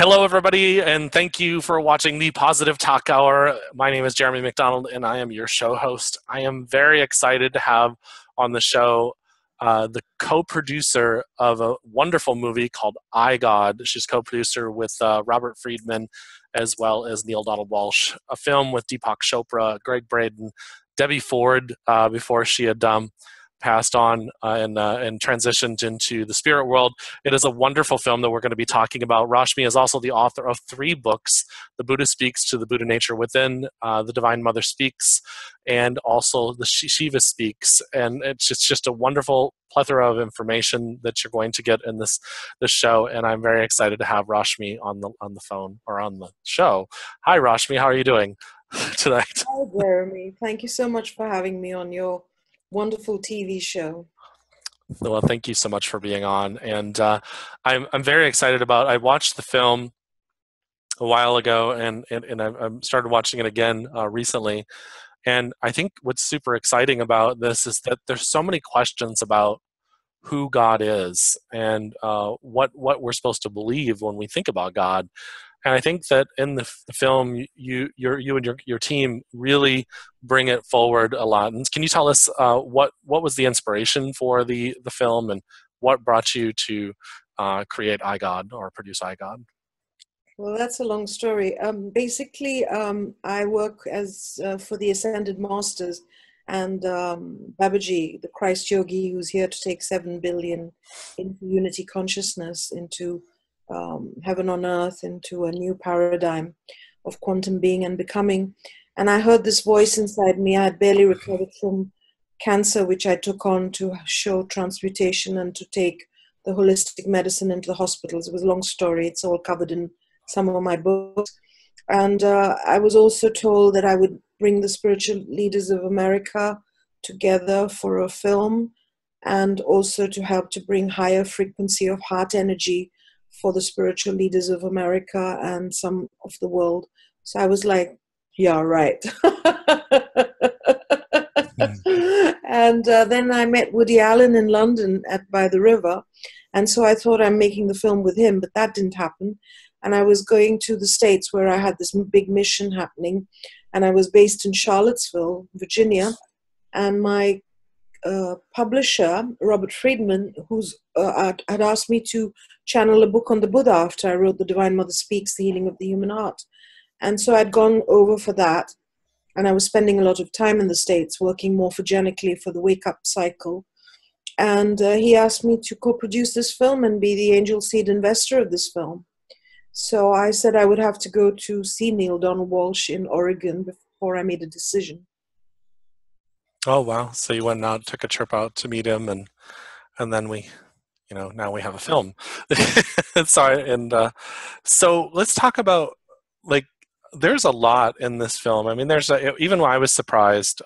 Hello, everybody, and thank you for watching the Positive Talk Hour. My name is Jeremy McDonald, and I am your show host. I am very excited to have on the show the co-producer of a wonderful movie called iGod. She's co-producer with Robert Friedman, as well as Neil Donald Walsh, a film with Deepak Chopra, Greg Braden, Debbie Ford, before she had passed on and transitioned into the spirit world. It is a wonderful film that we're going to be talking about. Rashmi is also the author of 3 books: The Buddha Speaks to the Buddha Nature Within, The Divine Mother Speaks, and also The Shiva Speaks. And it's just a wonderful plethora of information that you're going to get in this show. And I'm very excited to have Rashmi on the phone or on the show. Hi, Rashmi. How are you doing tonight? Hi, Jeremy. Thank you so much for having me on your wonderful TV show. Well, thank you so much for being on. And I'm very excited about. I watched the film a while ago, and I started watching it again recently. And I think what's super exciting about this is that there's so many questions about who God is and what we're supposed to believe when we think about God. And I think that in the film, you and your team really bring it forward a lot. And can you tell us what was the inspiration for the film, and what brought you to create iGod or produce iGod? Well, that's a long story. Basically, I work as for the Ascended Masters, and Babaji, the Christ Yogi, who's here to take 7 billion into unity consciousness, into heaven on earth, into a new paradigm of quantum being and becoming. And I heard this voice inside me. I had barely recovered from cancer, which I took on to show transmutation and to take the holistic medicine into the hospitals. It was a long story. It's all covered in some of my books. And I was also told that I would bring the spiritual leaders of America together for a film, and also to help to bring higher frequency of heart energy for the spiritual leaders of America and some of the world. So I was like, yeah, right. And then I met Woody Allen in London by the river. And so I thought I'm making the film with him, but that didn't happen. And I was going to the States, where I had this big mission happening. And I was based in Charlottesville, Virginia. And my publisher, Robert Friedman, who's had asked me to channel a book on the Buddha after I wrote The Divine Mother Speaks, The Healing of the Human Heart. And so I'd gone over for that. And I was spending a lot of time in the States working morphogenically for the wake-up cycle. And he asked me to co-produce this film and be the angel seed investor of this film. So I said I would have to go to see Neil Donald Walsh in Oregon before I made a decision. Oh, wow. So you went out, took a trip out to meet him, and then we, now we have a film. Sorry. And so let's talk about, there's a lot in this film. I mean, even when I was surprised,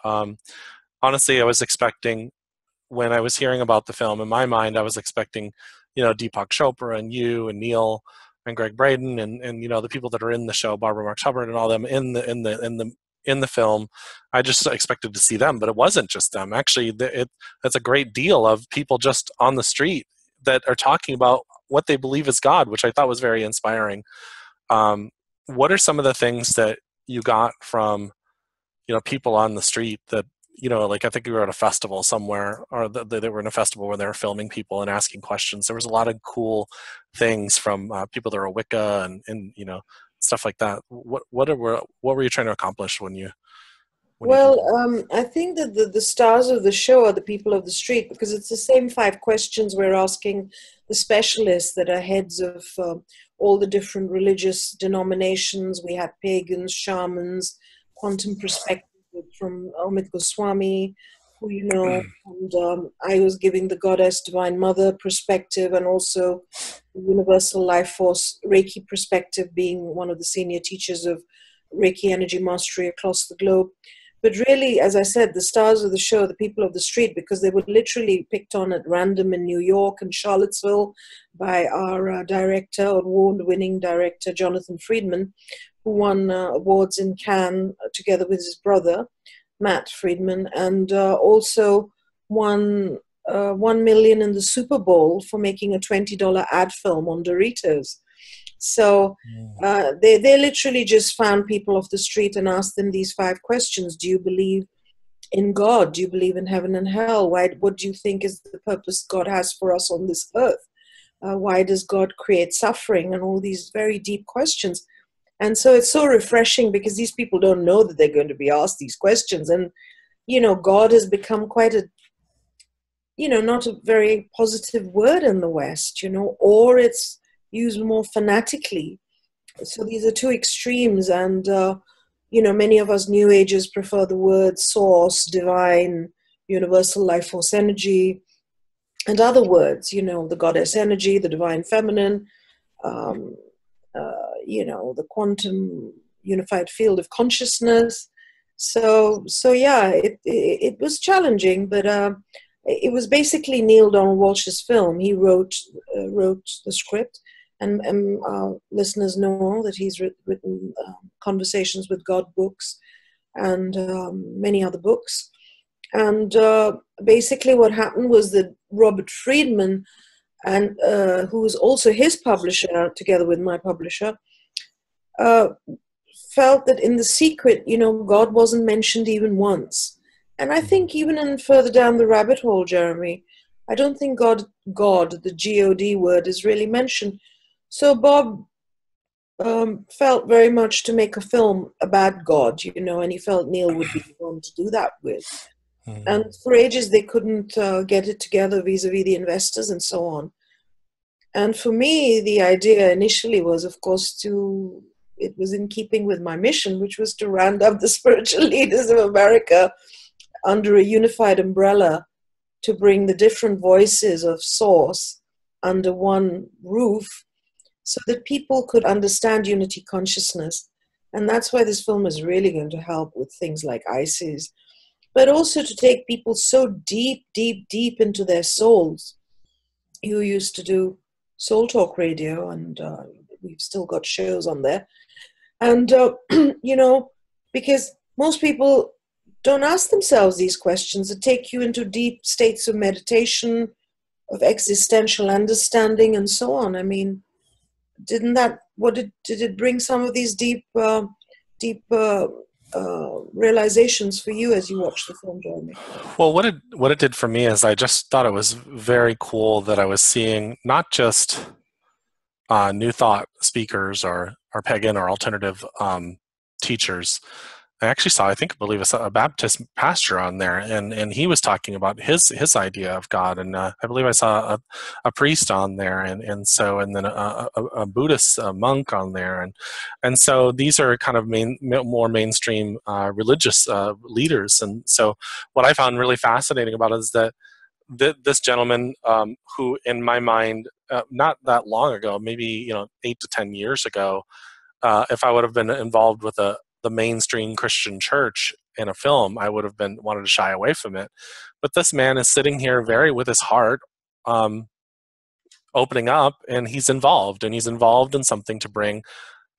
honestly, I was expecting, when I was hearing about the film, in my mind, I was expecting, Deepak Chopra and you and Neil and Greg Braden and the people that are in the show, Barbara Marx Hubbard and all them in the film. I just expected to see them, but it wasn't just them. Actually, it's a great deal of people just on the street that are talking about what they believe is God, which I thought was very inspiring. What are some of the things that you got from, people on the street that, I think we were at a festival somewhere, or they were in a festival where they were filming people and asking questions. There was a lot of cool things from people that are Wicca and stuff like that. What were you trying to accomplish when you? I think that the stars of the show are the people of the street, because it's the same 5 questions we're asking the specialists that are heads of all the different religious denominations. We had pagans, shamans, quantum perspective from Amit Goswami, who and I was giving the goddess Divine Mother perspective, and also the universal life force Reiki perspective, being one of the senior teachers of Reiki energy mastery across the globe. But really, as I said, the stars of the show, the people of the street, because they were literally picked on at random in New York and Charlottesville by our director, award-winning director, Jonathan Friedman, who won awards in Cannes together with his brother, Matt Friedman, and also won $1 million in the Super Bowl for making a $20 ad film on Doritos. So Mm. they literally just found people off the street and asked them these 5 questions. Do you believe in God? Do you believe in heaven and hell? What do you think is the purpose God has for us on this earth? Why does God create suffering? And all these very deep questions. And so it's so refreshing because these people don't know that they're going to be asked these questions. And, God has become quite a, not a very positive word in the West, or it's used more fanatically. So these are two extremes. And, many of us New Agers prefer the word source, divine, universal life force energy, and other words, the goddess energy, the divine feminine, um, the quantum unified field of consciousness. So yeah, it was challenging, but it was basically Neil Donald Walsh's film. He wrote the script, and our listeners know that he's written Conversations with God books and many other books. And basically, what happened was that Robert Friedman, and who was also his publisher, together with my publisher, uh, felt that in The Secret, God wasn't mentioned even once. And I think even in further down the rabbit hole, Jeremy, I don't think God, the God word, is really mentioned. So Bob felt very much to make a film about God, and he felt Neil would be the one to do that with. And Mm. for ages, they couldn't get it together vis-a-vis the investors and so on. And for me, the idea initially was, of course, it was in keeping with my mission, which was to round up the spiritual leaders of America under a unified umbrella to bring the different voices of Source under one roof so that people could understand unity consciousness. And that's why this film is really going to help with things like ISIS, but also to take people so deep, deep, deep into their souls. You used to do Soul Talk Radio, and we've still got shows on there. And, because most people don't ask themselves these questions that take you into deep states of meditation, of existential understanding, and so on. I mean, did it bring some of these deep realizations for you as you watched the film, Jeremy? Well, what it did for me is I just thought it was very cool that I was seeing not just New Thought speakers or pagan or alternative teachers. I actually saw, I believe, a Baptist pastor on there, and he was talking about his idea of God, and I believe I saw a priest on there, and then a Buddhist monk on there, and so these are kind of more mainstream religious leaders, and so what I found really fascinating about it is that this gentleman, who in my mind, not that long ago, maybe 8 to 10 years ago, if I would have been involved with the mainstream Christian church in a film, I would have been wanted to shy away from it. But this man is sitting here very with his heart, um, opening up, and he's involved in something to bring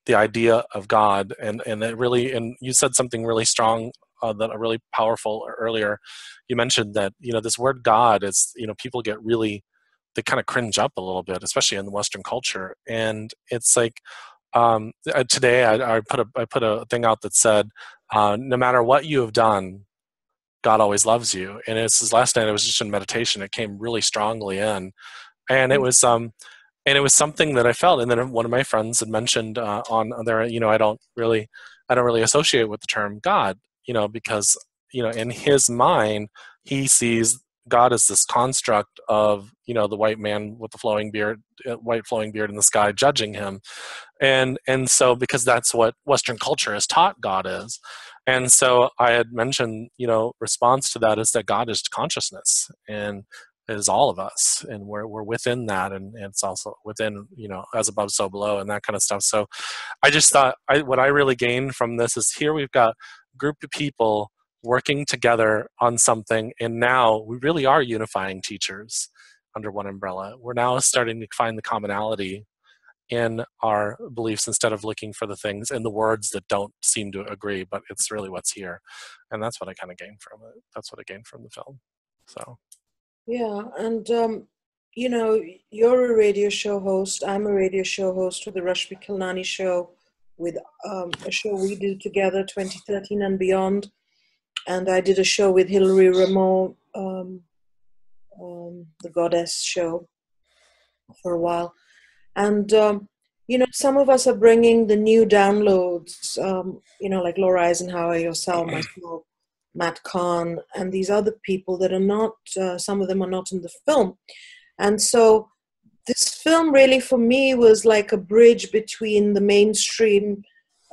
the idea of God, and it really, and you said something really strong, that are really powerful earlier. You mentioned that this word God is, people get really, they kind of cringe up a little bit, especially in the Western culture, and it's like, today I put a thing out that said, no matter what you have done, God always loves you. And it's his last night. I was just in meditation. It came really strongly in, and it was something that I felt. And then one of my friends had mentioned on there, I don't really associate with the term God, because in his mind he sees God as this construct of the white man with the white flowing beard in the sky judging him, and so because that's what Western culture has taught God is. And so I had mentioned, response to that is that God is consciousness and is all of us, and we're within that, and it's also within, as above so below, and that kind of stuff. So I just thought, what I really gained from this is, here we've got a group of people working together on something, and now we really are unifying teachers under one umbrella. We're now starting to find the commonality in our beliefs, instead of looking for the things in the words that don't seem to agree, but it's really what's here. And that's what I kind of gained from it. That's what I gained from the film. So Yeah, and you know, you're a radio show host. I'm a radio show host with the Rashmi Khilnani show, with a show we do together, 2013 and beyond. And I did a show with Hilary Rameau, the Goddess show, for a while. And, you know, some of us are bringing the new downloads, you know, like Laura Eisenhower, yourself, myself, Matt Kahn, and these other people that are not, some of them are not in the film. And so this film really for me was like a bridge between the mainstream,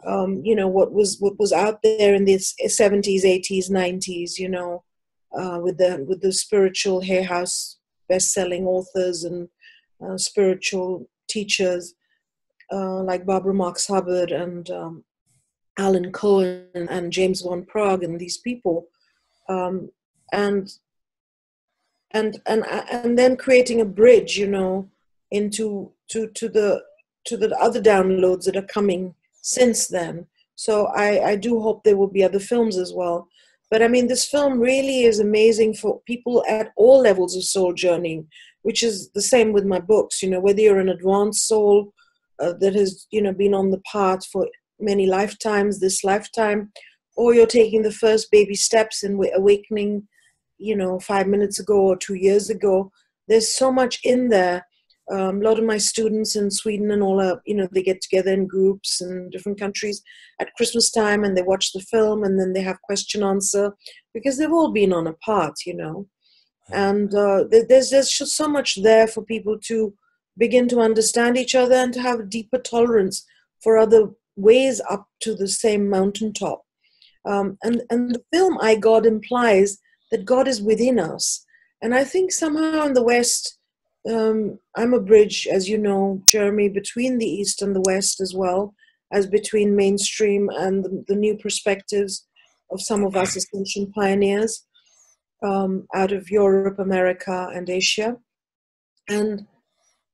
you know, what was out there in the 70s, 80s, 90s, you know, with the spiritual Hay House best-selling authors and spiritual teachers like Barbara Marx Hubbard and Alan Cohen and James Van Praagh and these people, um, and and then creating a bridge, you know, into to the other downloads that are coming since then. So I do hope there will be other films as well. But I mean, this film really is amazing for people at all levels of soul journeying, which is the same with my books. You know, whether you're an advanced soul that has, you know, been on the path for many lifetimes, this lifetime, or you're taking the first baby steps in awakening, you know, 5 minutes ago or 2 years ago. There's so much in there. A lot of my students in Sweden and all are, you know, they get together in groups in different countries at Christmas time and they watch the film and then they have question answer because they've all been on a path, you know. And there's just so much there for people to begin to understand each other and to have a deeper tolerance for other ways up to the same mountaintop. And the film iGod implies that God is within us. And I think somehow in the West, I'm a bridge, as you know, Jeremy, between the East and the West, as well as between mainstream and the new perspectives of some of us ascension pioneers out of Europe, America, and Asia. And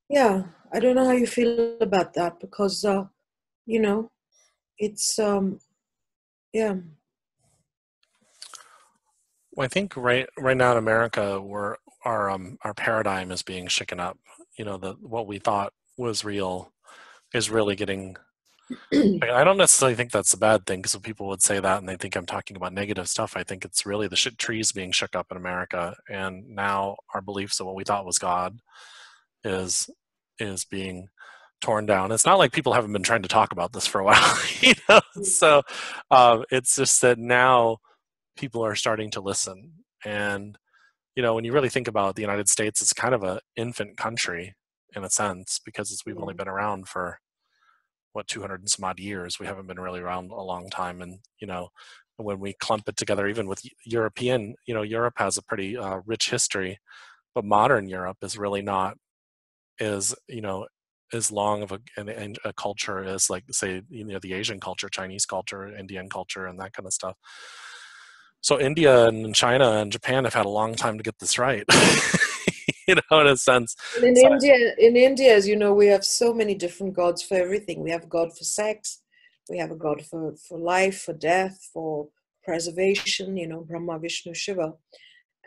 yeah, I don't know how you feel about that because, you know, it's, yeah. Well, I think right now in America, our paradigm is being shaken up. You know, what we thought was real is really getting. I don't necessarily think that's a bad thing because people would say that and they think I'm talking about negative stuff. I think it's really the trees being shook up in America, and now our beliefs of what we thought was God is being torn down. It's not like people haven't been trying to talk about this for a while, you know. So it's just that now people are starting to listen. And, you know, when you really think about the United States, it's kind of an infant country in a sense because we've only been around for, what, 200 and some odd years. We haven't been really around a long time. And, you know, when we clump it together, even with European, you know, Europe has a pretty rich history, but modern Europe is really not as, you know, as long of a culture as, like, say, you know, the Asian culture, Chinese culture, Indian culture, and that kind of stuff. So India and China and Japan have had a long time to get this right, you know, in a sense. So, In India, as you know, we have so many different gods for everything. We have a god for sex, we have a god for life, for death, for preservation, you know, Brahma, Vishnu, Shiva.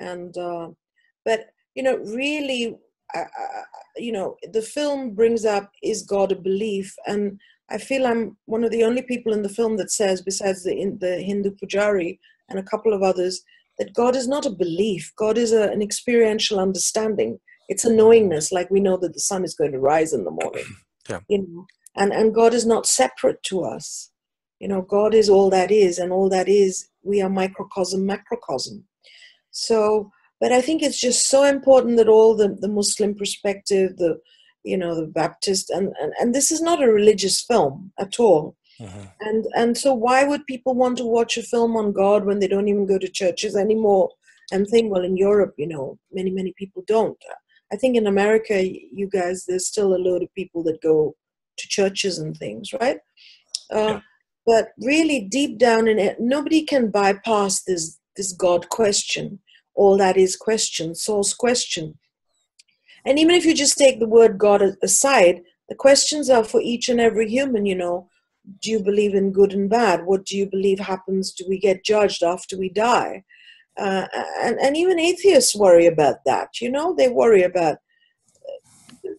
And, but, you know, really, you know, the film brings up, is God a belief? And I feel I'm one of the only people in the film that says, besides the Hindu Pujari and a couple of others, that God is not a belief. God is an experiential understanding. It's a knowingness, like we know that the sun is going to rise in the morning, yeah. you know, and God is not separate to us. You know, God is all that is, and all that is, we are microcosm, macrocosm. So, but I think it's just so important that all the Muslim perspective, the, you know, the Baptist, and this is not a religious film at all. Mm-hmm. And so why would people want to watch a film on God when they don't even go to churches anymore and think, well, in Europe, you know, many people don't. I think in America, you guys, there's still a load of people that go to churches and things, right? Yeah. But really deep down in it, nobody can bypass this God question, all that is question, source question. And even if you just take the word God aside, the questions are for each and every human, you know. Do you believe in good and bad? What do you believe happens? Do we get judged after we die? And even atheists worry about that, you know. They worry about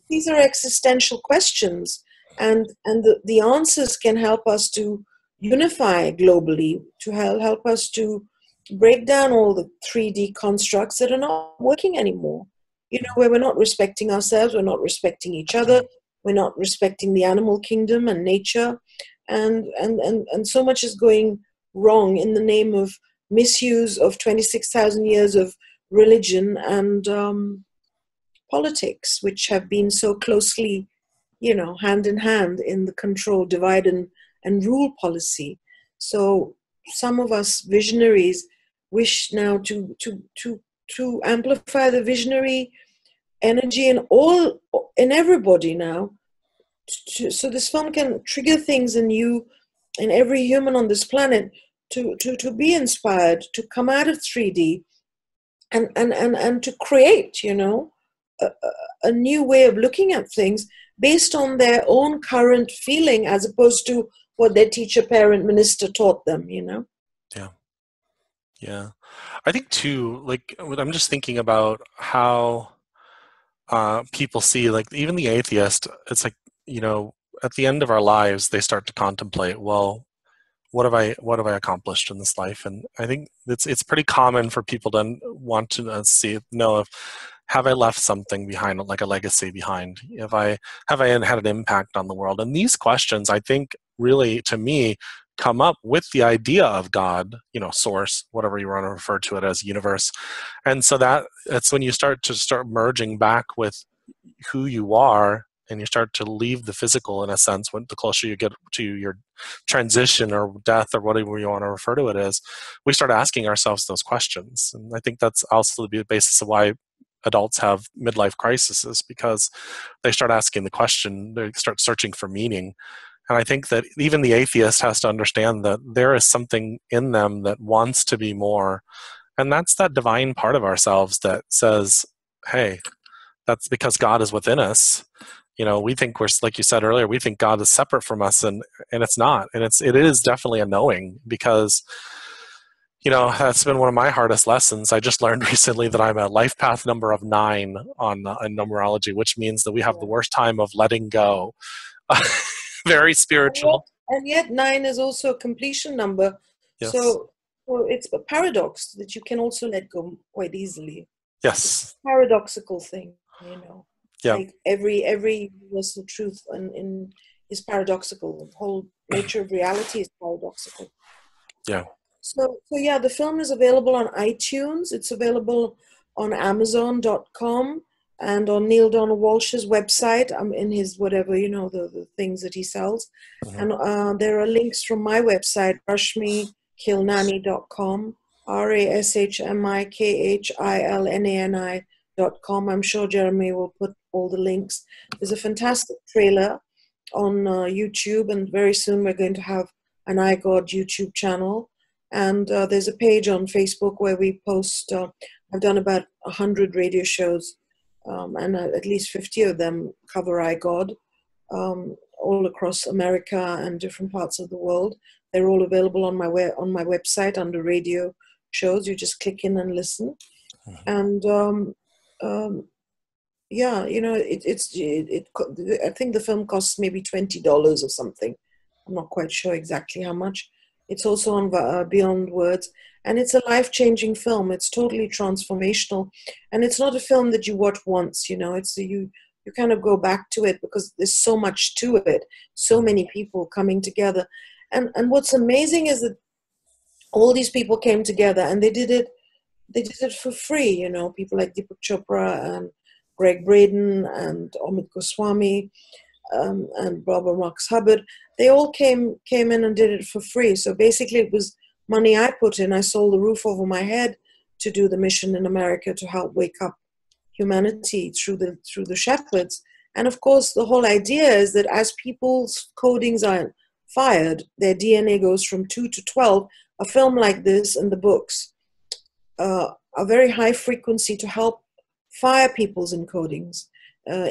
these are existential questions, and the answers can help us to unify globally, to help us to break down all the 3D constructs that are not working anymore. You know, where we're not respecting ourselves, we're not respecting each other, we're not respecting the animal kingdom and nature, and so much is going wrong in the name of misuse of 26,000 years of religion and politics, which have been so closely, you know, hand in hand in the control, divide and rule policy. So some of us visionaries wish now to amplify the visionary energy in everybody now. So this film can trigger things in you, in every human on this planet, to be inspired, to come out of 3D and to create, you know, a new way of looking at things based on their own current feeling as opposed to what their teacher, parent, minister taught them, you know? Yeah. Yeah. I think too, like, I'm just thinking about how people see, like, even the atheist, it's like, you know, at the end of our lives, they start to contemplate, well, what have I accomplished in this life? And I think it's pretty common for people to want to know if have I left something behind, like a legacy behind? Have I had an impact on the world? And these questions, I think, really, to me, come up with the idea of God, you know, source, whatever you want to refer to it as, universe. And so that's when you start merging back with who you are, and you start to leave the physical, in a sense, when the closer you get to your transition or death or whatever you want to refer to it as, we start asking ourselves those questions. And I think that's also the basis of why adults have midlife crises, because they start asking the question, they start searching for meaning. And I think that even the atheist has to understand that there is something in them that wants to be more. And that's that divine part of ourselves that says, hey, that's because God is within us. You know, we think we're, like you said earlier, we think God is separate from us, and it's not. And it is definitely a knowing, because, you know, that's been one of my hardest lessons. I just learned recently that I'm a life path number of 9 on in numerology, which means that we have the worst time of letting go. Very spiritual. And yet 9 is also a completion number. Yes. So it's a paradox that you can also let go quite easily. Yes. Paradoxical thing, you know. Yeah. Like every universal truth in is paradoxical. The whole nature of reality is paradoxical. Yeah. So yeah, the film is available on iTunes. It's available on Amazon.com and on Neil Donald Walsh's website. In his whatever, you know, the things that he sells. Mm-hmm. And there are links from my website, rashmikhilnani.com, RashmiKhilnani.com. I'm sure Jeremy will put all the links. There's a fantastic trailer on YouTube, and very soon we're going to have an iGod YouTube channel. And there's a page on Facebook where we post, I've done about 100 radio shows, and at least 50 of them cover iGod, all across America and different parts of the world. They're all available on my website under radio shows. You just click in and listen. And yeah, you know, I think the film costs maybe $20 or something. I'm not quite sure exactly how much. It's also on Beyond Words, and it's a life-changing film. It's totally transformational, and it's not a film that you watch once. You know, it's you kind of go back to it because there's so much to it. So many people coming together, and what's amazing is that all these people came together and they did it for free. You know, people like Deepak Chopra and Greg Braden and Amit Goswami and Barbara Marx Hubbard. They all came in and did it for free. So basically it was money I put in. I sold the roof over my head to do the mission in America to help wake up humanity through the shepherds. And of course, the whole idea is that as people's codings are fired, their DNA goes from 2 to 12. A film like this and the books are very high frequency to help fire people's encodings.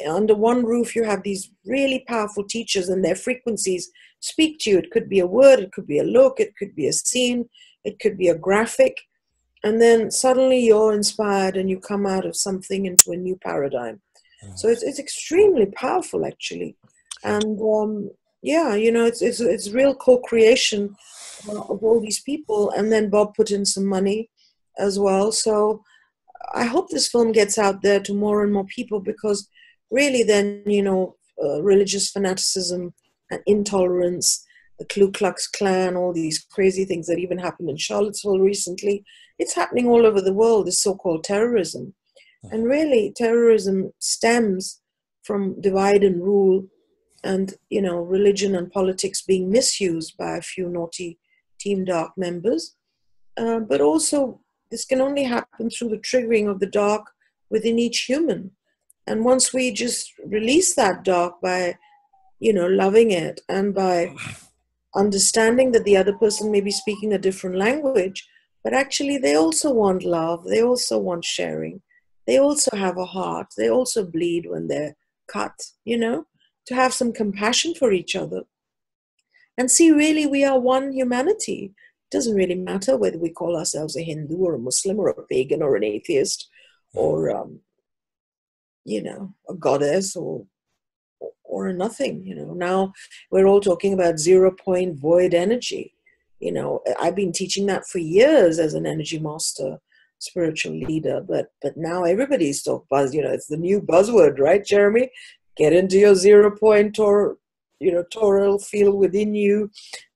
Under one roof, you have these really powerful teachers, and their frequencies speak to you. It could be a word, it could be a look, it could be a scene, it could be a graphic. And then suddenly you're inspired and you come out of something into a new paradigm. So it's extremely powerful, actually. And yeah, it's real co-creation of all these people. And then Bob put in some money as well. So I hope this film gets out there to more and more people, because really then, religious fanaticism and intolerance, the Ku Klux Klan, all these crazy things that even happened in Charlottesville recently, it's happening all over the world, this so-called terrorism. And really, terrorism stems from divide and rule and, religion and politics being misused by a few naughty Team Dark members. But also, this can only happen through the triggering of the dark within each human. And once we just release that dark by, loving it, and by understanding that the other person may be speaking a different language, but actually they also want love, they also want sharing, they also have a heart, they also bleed when they're cut, to have some compassion for each other and see really we are one humanity. It doesn't really matter whether we call ourselves a Hindu or a Muslim or a pagan or an atheist or, a goddess or nothing. Now we're all talking about 0 point void energy. I've been teaching that for years as an energy master, spiritual leader, but now everybody's talking about, it's the new buzzword, right, Jeremy? Get into your 0 point or toral field within you,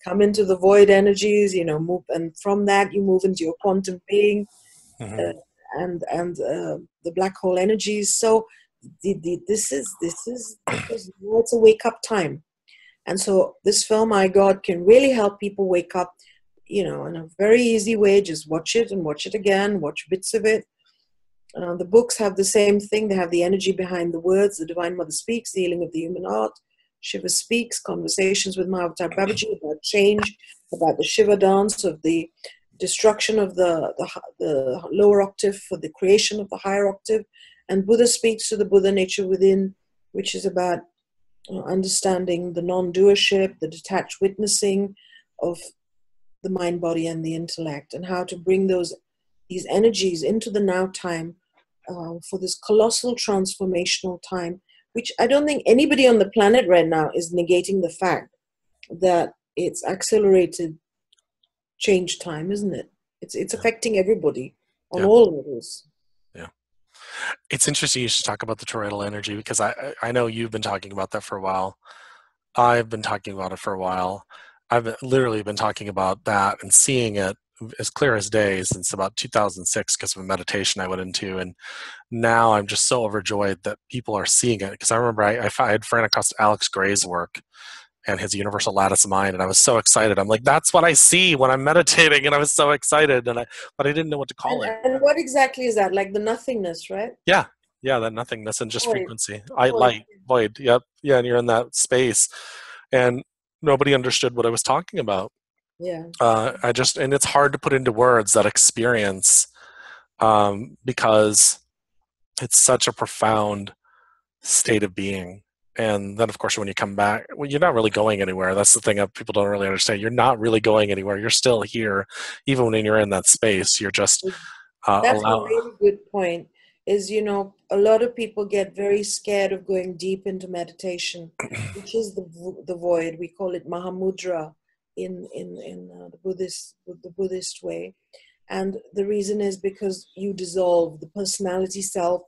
come into the void energies, move, and from that you move into your quantum being, uh, and the black hole energies. So this is because it's a wake up time, and so this film iGod can really help people wake up, in a very easy way. Just watch it and watch it again, watch bits of it. The books have the same thing. They have the energy behind the words. The Divine Mother Speaks, The Healing of the Human Heart. Shiva Speaks, Conversations with Mahavatar Babaji about change, about the Shiva dance of the destruction of the lower octave for the creation of the higher octave. And Buddha Speaks to the Buddha nature within, which is about understanding the non-doership, the detached witnessing of the mind, body, and the intellect, and how to bring these energies into the now time for this colossal transformational time, which I don't think anybody on the planet right now is negating the fact that it's accelerated change time, isn't it? It's affecting everybody on Yeah. all levels. Yeah. It's interesting you should talk about the toroidal energy, because I know you've been talking about that for a while. I've been talking about it for a while. Literally been talking about that and seeing it as clear as day since about 2006 because of a meditation I went into. And now I'm just so overjoyed that people are seeing it, because I remember I had ran across Alex Gray's work and his universal lattice mind, and I was so excited. I'm like, that's what I see when I'm meditating, and I was so excited, but I didn't know what to call it. And what exactly is that? Like the nothingness, right? Yeah, yeah, that nothingness and just Void. frequency. I Void. light, void. Yep, yeah, and you're in that space, and nobody understood what I was talking about. Yeah. And it's hard to put into words that experience, because it's such a profound state of being. And then, of course, when you come back, well, you're not really going anywhere. That's the thing that people don't really understand. You're not really going anywhere. You're still here, even when you're in that space. You're just That's a allow. really good point. Is, a lot of people get very scared of going deep into meditation, which is the void. We call it Mahamudra in the Buddhist way, and the reason is because you dissolve, the personality self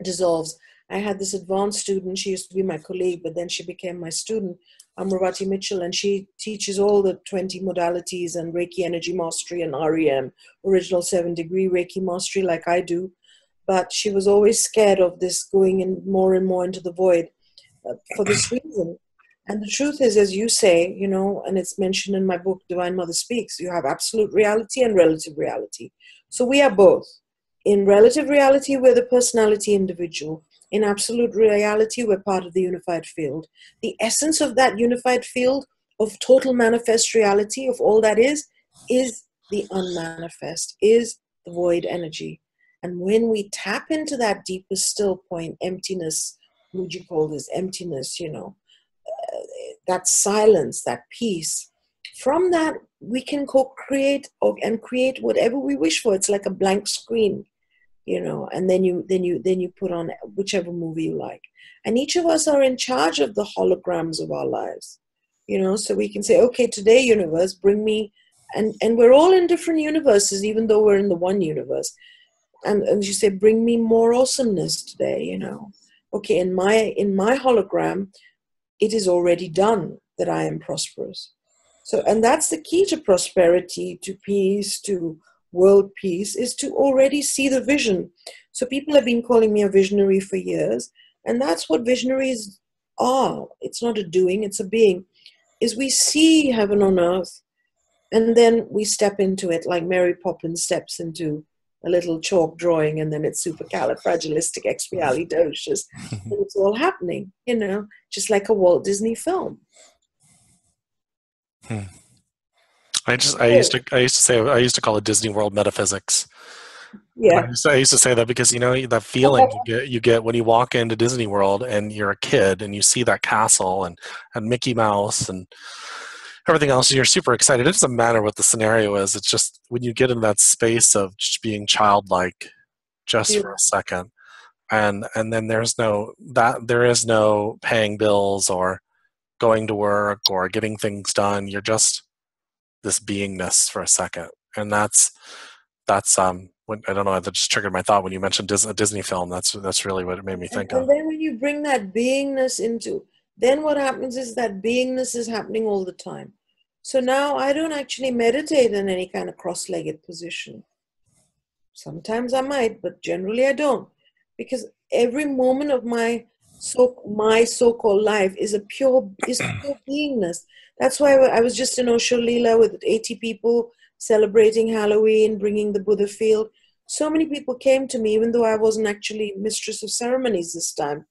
dissolves. I had this advanced student. She used to be my colleague, but then she became my student, Amravati Mitchell, and she teaches all the 20 modalities and Reiki energy mastery and REM, original 7-degree Reiki mastery, like I do. But she was always scared of this going in more and more into the void for this reason. And the truth is, as you say, and it's mentioned in my book, Divine Mother Speaks, you have absolute reality and relative reality. So we are both. In relative reality, we're the personality individual. In absolute reality, we're part of the unified field. The essence of that unified field of total manifest reality of all that is the unmanifest, is the void energy. And when we tap into that deepest still point, emptiness, Muji called this emptiness, that silence, that peace, from that we can co-create and create whatever we wish for. It's like a blank screen. and then you put on whichever movie you like. And each of us are in charge of the holograms of our lives, so we can say, okay, today, universe, bring me, and we're all in different universes, even though we're in the one universe. And you say, bring me more awesomeness today. Okay, in my hologram, it is already done that I am prosperous. So, and that's the key to prosperity, to peace, to world peace, is to already see the vision. So people have been calling me a visionary for years, and that's what visionaries are. It's not a doing, it's a being. Is we see heaven on earth, and then we step into it like Mary Poppins steps into a little chalk drawing, and then it's supercalifragilisticexpialidocious, and it's all happening, just like a Walt Disney film. Hmm. I used to call it Disney World metaphysics. Yeah. I used to say that because that feeling you get when you walk into Disney World and you're a kid and you see that castle and Mickey Mouse and everything else, and you're super excited. It doesn't matter what the scenario is. It's just when you get in that space of just being childlike, just for a second, and then there is no paying bills or going to work or getting things done. You're just this beingness for a second, and that's when, I don't know, that just triggered my thought when you mentioned a Disney film. That's really what it made me think And of. then when you bring that beingness into, then what happens is that beingness is happening all the time. So now I don't actually meditate in any kind of cross-legged position. Sometimes I might, but generally I don't, because every moment of my so-called life is pure beingness. That's why I was just in Osho Leela with 80 people celebrating Halloween, bringing the Buddha field. So many people came to me, even though I wasn't actually mistress of ceremonies this time.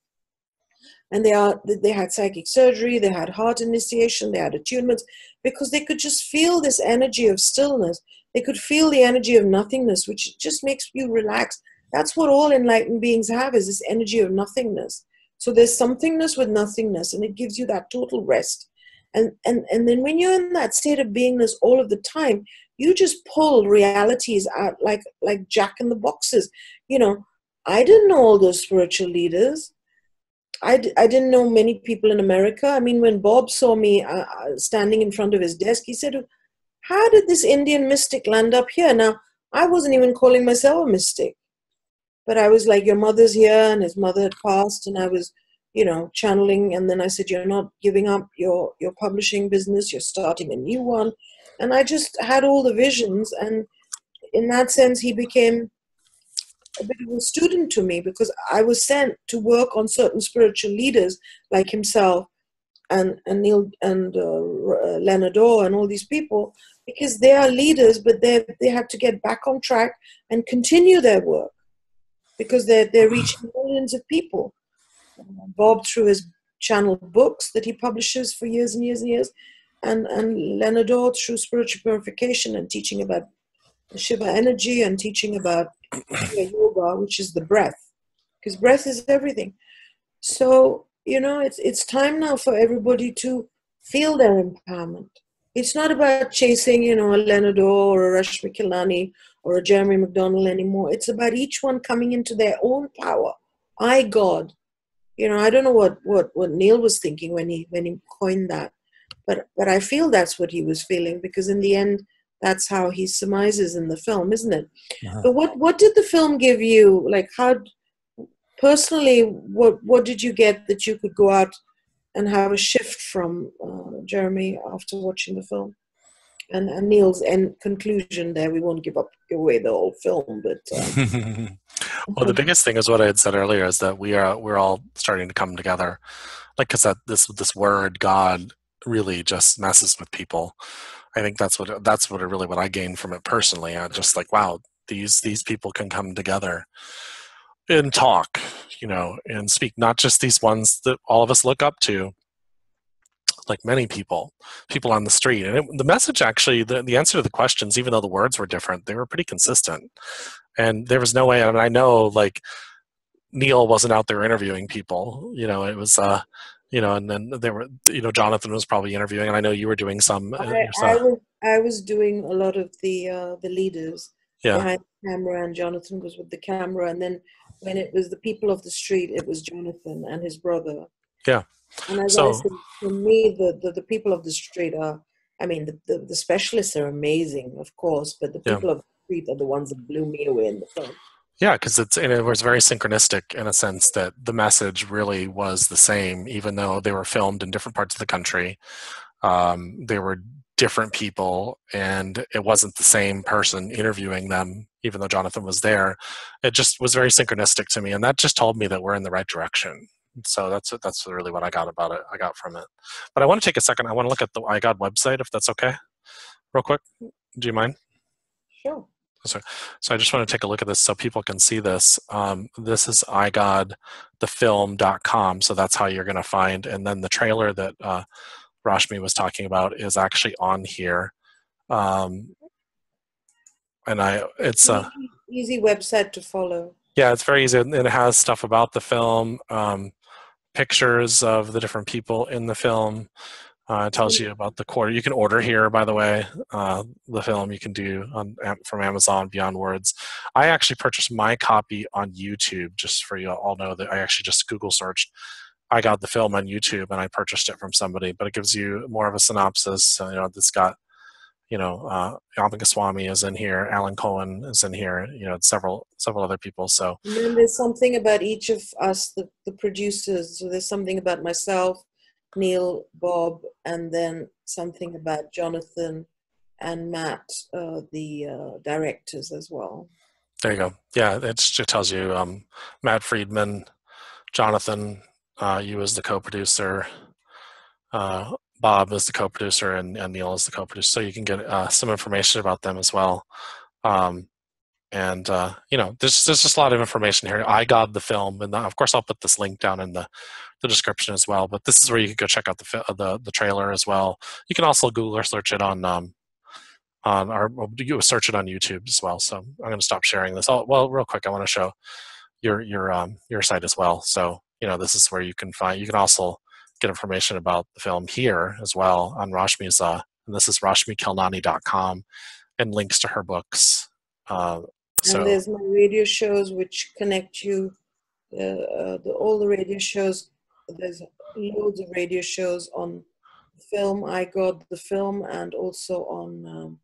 And they had psychic surgery, they had heart initiation, they had attunements, because they could just feel this energy of stillness. They could feel the energy of nothingness, which just makes you relax. That's what all enlightened beings have, is this energy of nothingness. So there's somethingness with nothingness, and it gives you that total rest. And then when you're in that state of beingness all of the time, you just pull realities out like Jack in the boxes. I didn't know all those spiritual leaders. I didn't know many people in America. I mean, when Bob saw me standing in front of his desk, he said, how did this Indian mystic land up here? Now, I wasn't even calling myself a mystic, but I was like, your mother's here, and his mother had passed, and I was, channeling. And then I said, you're not giving up your publishing business, you're starting a new one. And I just had all the visions. And in that sense, he became a bit of a student to me, because I was sent to work on certain spiritual leaders like himself and Neil and Leonard Orr and all these people, because they are leaders, but they have to get back on track and continue their work, because they're reaching millions of people. Bob through his channel books that he publishes for years and years and years, and Leonard Orr through spiritual purification and teaching about Shiva energy and teaching about Kriya Yoga, which is the breath, because breath is everything. So, it's time now for everybody to feel their empowerment. It's not about chasing, a Leonard Orr or a Rashmi Khilnani or a Jeremy McDonald anymore. It's about each one coming into their own power. iGod. I don't know what Neil was thinking when he coined that, but I feel that's what he was feeling, because in the end, that's how he surmises in the film, isn't it? Uh-huh. But what did the film give you? Like, how personally, what did you get that you could go out and have a shift from, Jeremy, after watching the film? And Neil's end conclusion there. We won't give away the whole film, but Well, the biggest thing is what I had said earlier, is that we're all starting to come together, like, because that this word God really just messes with people. I think that's what I gained from it personally. I just like, wow, these people can come together and talk, and speak, not just these ones that all of us look up to, like many people on the street. And the message, actually, the answer to the questions, even though the words were different, they were pretty consistent. And there was no way, and I know, like, Neil wasn't out there interviewing people, it was, and then there were, Jonathan was probably interviewing, and I know you were doing some I yourself. was doing a lot of the leaders. Yeah. behind the camera, and Jonathan was with the camera. And then when it was the people of the street, it was Jonathan and his brother. Yeah. And as I So said, for me, the people of the street are, I mean, the specialists are amazing, of course, but the yeah. people of the street are the ones that blew me away in the film. Yeah, because it was very synchronistic in a sense that the message really was the same, even though they were filmed in different parts of the country. They were different people, and it wasn't the same person interviewing them, even though Jonathan was there. It just was very synchronistic to me, and that just told me that we're in the right direction. So that's really what I got about it. I got from it. But I want to take a second. I want to look at the iGod website, if that's okay, real quick. Do you mind? Sure. So, so I just want to take a look at this so people can see this. This is igodthefilm.com, so that's how you're going to find. And then the trailer that Rashmi was talking about is actually on here. And it's Easy website to follow. yeah, it's very easy, and it has stuff about the film, pictures of the different people in the film. It tells you about the quarter. You can order here, by the way. The film you can do from Amazon Beyond Words. I actually purchased my copy on YouTube, just for you all know that I actually just Google searched. I got the film on YouTube and I purchased it from somebody, but it gives you more of a synopsis. It's got, Amika Swami is in here, Alan Cohen is in here, several other people. So And then there's something about each of us, the producers. So there's something about myself, Neil, Bob, and then something about Jonathan and Matt, the directors as well. there you go. Yeah, it tells you Matt Friedman, Jonathan, you as the co-producer, Bob is the co-producer, and Neil is the co-producer. So you can get some information about them as well. And there's just a lot of information here. iGod the film, and of course I'll put this link down in the description as well. But this is where you can go check out the trailer as well. You can also Google or search it on you search it on YouTube as well. So I'm going to stop sharing this. Well, real quick, I want to show your site as well. So this is where you can find. You can also get information about the film here as well on Rashmi's. And this is RashmiKhilnani.com, and links to her books. And So there's my radio shows which connect you. All the radio shows. There's loads of radio shows on film. iGod the film, and also on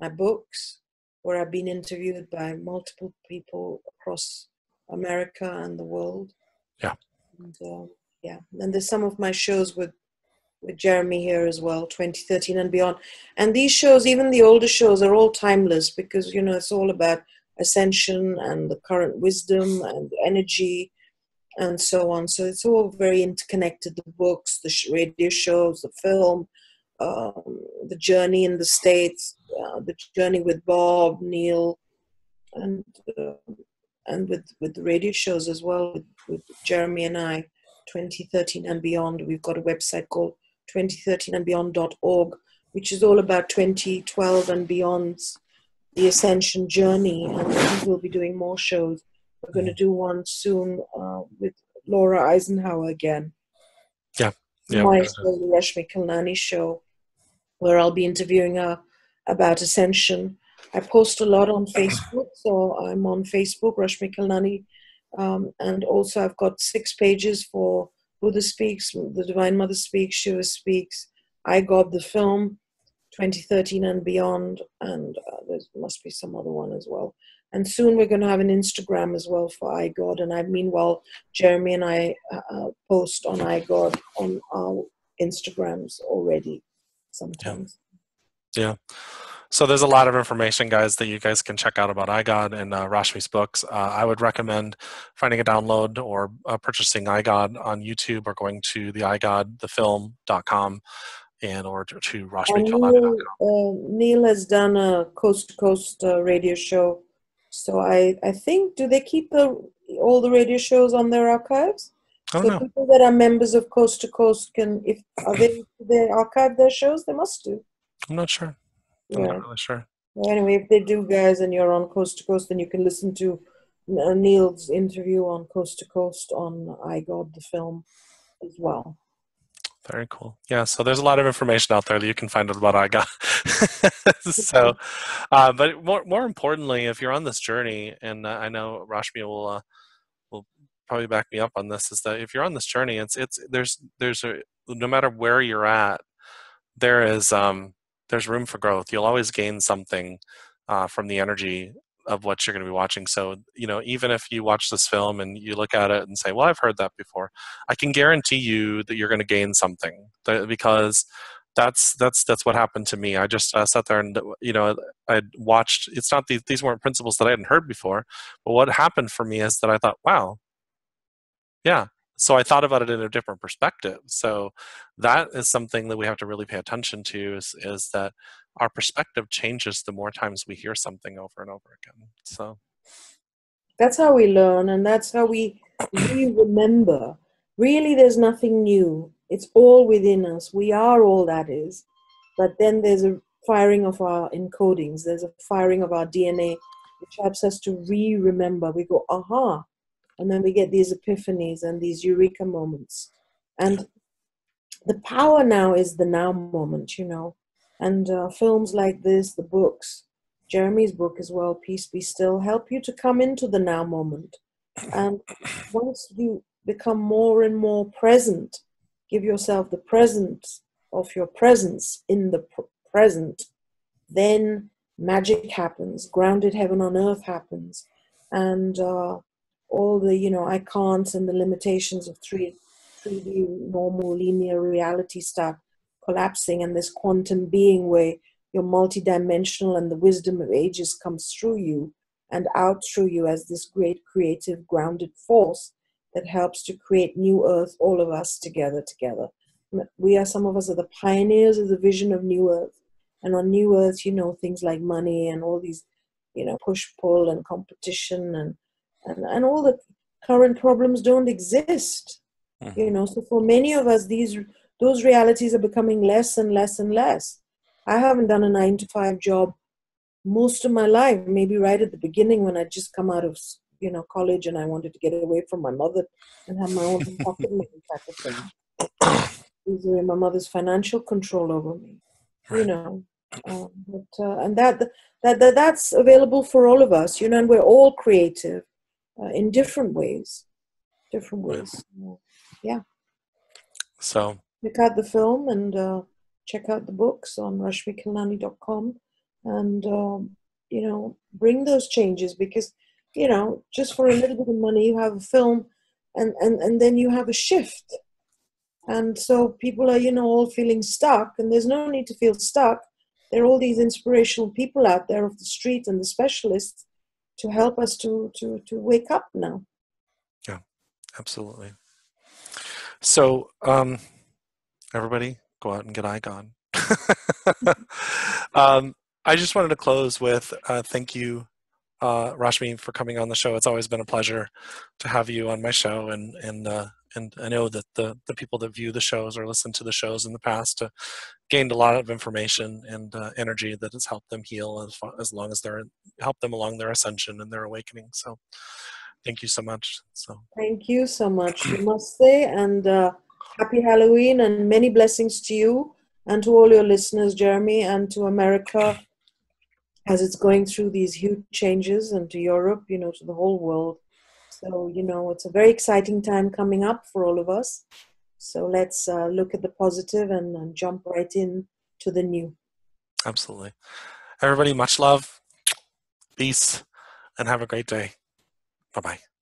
my books, where I've been interviewed by multiple people across America and the world. yeah, And yeah, and there's some of my shows with Jeremy here as well, 2013 and beyond. And these shows, even the older shows, are all timeless because it's all about ascension and the current wisdom and energy and so on. So it's all very interconnected. The books, the radio shows, the film, the journey in the States, the journey with Bob, Neil, and with the radio shows as well, with Jeremy and I, 2013 and beyond. We've got a website called 2013andbeyond.org, which is all about 2012 and beyond's the ascension journey. And we'll be doing more shows. We're going to do one soon with Laura Eisenhower again. yeah, My show, the Rashmi Khilnani show, where I'll be interviewing her about ascension. I post a lot on Facebook, so I'm on Facebook, Rashmi Khilnani, and also I've got 6 pages for Buddha Speaks, the Divine Mother Speaks, Shiva Speaks, iGod the film, 2013 and beyond, and there must be some other one as well. And soon we're going to have an Instagram as well for iGod, and meanwhile, Jeremy and I post on iGod on our Instagrams already sometimes. Yeah. So there's a lot of information, guys, that you guys can check out about iGod and Rashmi's books. I would recommend finding a download or purchasing iGod on YouTube, or going to the igodthefilm.com or to RashmiKhilnani.com. Neil has done a coast-to-coast radio show. So I think, do they keep all the radio shows on their archives? I don't So know. people that are members of Coast to Coast they archive their shows? They must do. I'm not sure. I'm Yeah. not really sure. Well, anyway, if they do, guys, and you're on Coast to Coast, then you can listen to Neil's interview on Coast to Coast on iGod the film as well. Very cool. Yeah, so there's a lot of information out there that you can find out about iGod. So, Okay. but more importantly, if you're on this journey, and I know Rashmi will probably back me up on this, is that if you're on this journey, it's there's a no matter where you're at, there is there's room for growth. You'll always gain something from the energy of what you're going to be watching. So, even if you watch this film and you look at it and say, "Well, I've heard that before," I can guarantee you that you're going to gain something because that's what happened to me. I just sat there and I watched. It's not these weren't principles that I hadn't heard before, but what happened for me is that I thought, "Wow, yeah." So I thought about it in a different perspective. So that is something that we have to really pay attention to is that our perspective changes the more times we hear something over and over again. So That's how we learn, and that's how we remember. Really, there's nothing new. It's all within us. We are all that is. But then there's a firing of our encodings, there's a firing of our DNA, which helps us to remember. We go, aha. And then we get these epiphanies and these eureka moments. yeah, And the power now is the now moment. And films like this, the books, Jeremy's book as well, Peace Be Still, help you to come into the now moment. And once you become more and more present, give yourself the presence of your presence in the present, then magic happens, grounded heaven on earth happens. And all the, I can'ts and the limitations of 3D normal linear reality start collapsing, and this quantum being where you're multidimensional and the wisdom of ages comes through you and out through you as this great creative grounded force that helps to create new earth, all of us together. We are, some of us are the pioneers of the vision of new earth. And on new earth, things like money and all these, push pull and competition and all the current problems don't exist. hmm So for many of us, those realities are becoming less and less and less. I haven't done a 9 to 5 job most of my life, maybe right at the beginning when I just come out of college and I wanted to get away from my mother and have my own pocket money type of thing. Easily my mother's financial control over me, you right. know. And that's available for all of us, and we're all creative in different ways. Different Yeah. ways. Yeah. So Check out the film and check out the books on rashmikhilnani.com and, bring those changes because, just for a little bit of money, you have a film and then you have a shift. And so people are, all feeling stuck, and there's no need to feel stuck. There are all these inspirational people out there of the street and the specialists to help us to wake up now. yeah, absolutely. So everybody, go out and get iGod. I just wanted to close with thank you, Rashmi, for coming on the show. It's always been a pleasure to have you on my show, and I know that the people that view the shows or listen to the shows in the past gained a lot of information and energy that has helped them heal as long as they're helped them along their ascension and their awakening. So thank you so much. So Thank you so much. Namaste and happy Halloween and many blessings to you and to all your listeners, Jeremy, and to America as it's going through these huge changes, and to Europe, to the whole world. So, it's a very exciting time coming up for all of us. So let's look at the positive and jump right in to the new. absolutely, everybody, much love, peace, and have a great day. Bye bye.